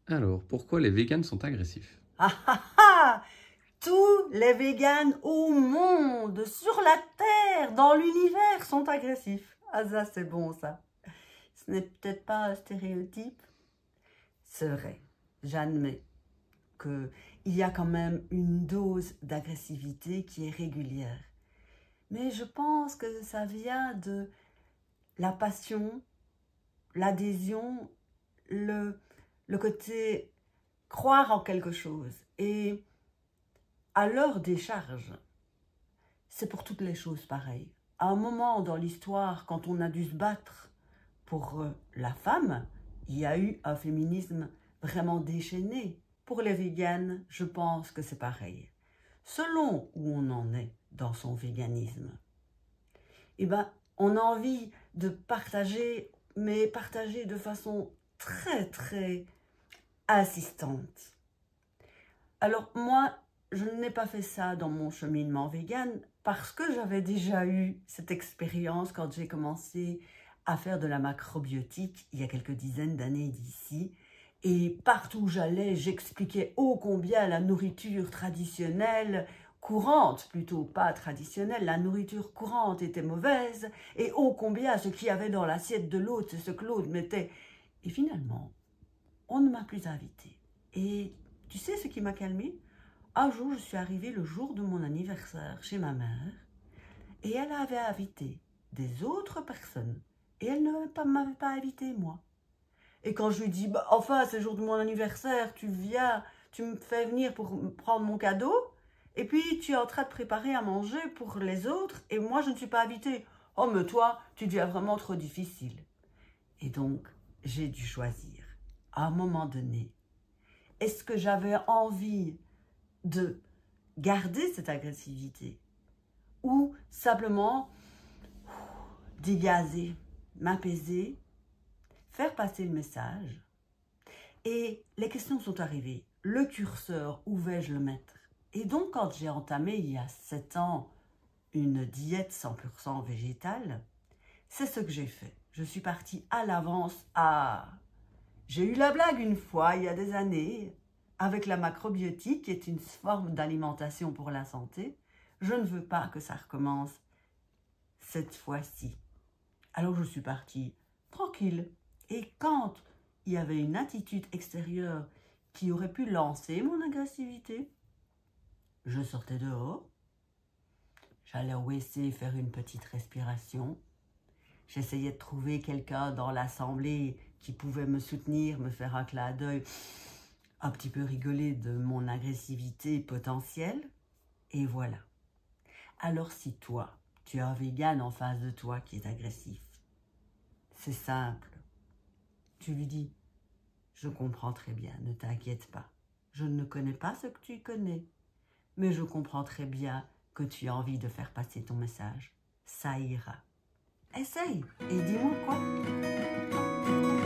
Alors, pourquoi les véganes sont agressifs? Ah ah ah! Tous les véganes au monde, sur la Terre, dans l'univers, sont agressifs. Ah ça, c'est bon, ça. Ce n'est peut-être pas un stéréotype. C'est vrai, j'admets qu'il y a quand même une dose d'agressivité qui est régulière. Mais je pense que ça vient de la passion, l'adhésion, le côté croire en quelque chose. Et à leur décharge, c'est pour toutes les choses pareilles. À un moment dans l'histoire, quand on a dû se battre pour la femme, il y a eu un féminisme vraiment déchaîné. Pour les véganes, je pense que c'est pareil. Selon où on en est dans son véganisme, eh ben, on a envie de partager, mais partager de façon très insistante. Alors moi, je n'ai pas fait ça dans mon cheminement vegan parce que j'avais déjà eu cette expérience quand j'ai commencé à faire de la macrobiotique il y a quelques dizaines d'années d'ici. Et partout où j'allais, j'expliquais ô combien la nourriture traditionnelle, courante plutôt, pas traditionnelle, la nourriture courante était mauvaise, et ô combien ce qu'il y avait dans l'assiette de l'autre, c'est ce que l'autre mettait. Et finalement, on ne m'a plus invité. Et tu sais ce qui m'a calmée? Un jour, je suis arrivée le jour de mon anniversaire chez ma mère et elle avait invité des autres personnes et elle ne m'avait pas invité moi. Et quand je lui dis, bah, enfin, c'est le jour de mon anniversaire, tu viens, tu me fais venir pour prendre mon cadeau et puis tu es en train de préparer à manger pour les autres et moi, je ne suis pas invitée. Oh, mais toi, tu deviens vraiment trop difficile. Et donc, j'ai dû choisir. À un moment donné, est-ce que j'avais envie de garder cette agressivité ou simplement dégazer, m'apaiser, faire passer le message? Et les questions sont arrivées. Le curseur, où vais-je le mettre? Et donc, quand j'ai entamé il y a 7 ans une diète 100% végétale, c'est ce que j'ai fait. Je suis partie à l'avance à... J'ai eu la blague une fois, il y a des années, avec la macrobiotique, qui est une forme d'alimentation pour la santé. Je ne veux pas que ça recommence cette fois-ci. Alors je suis partie tranquille. Et quand il y avait une attitude extérieure qui aurait pu lancer mon agressivité, je sortais dehors, j'allais au WC faire une petite respiration, j'essayais de trouver quelqu'un dans l'assemblée qui pouvait me soutenir, me faire un clin d'œil, un petit peu rigoler de mon agressivité potentielle, et voilà. Alors si toi, tu as un vegan en face de toi qui est agressif, c'est simple. Tu lui dis, je comprends très bien, ne t'inquiète pas. Je ne connais pas ce que tu connais, mais je comprends très bien que tu as envie de faire passer ton message. Ça ira. Essaye et dis-moi quoi.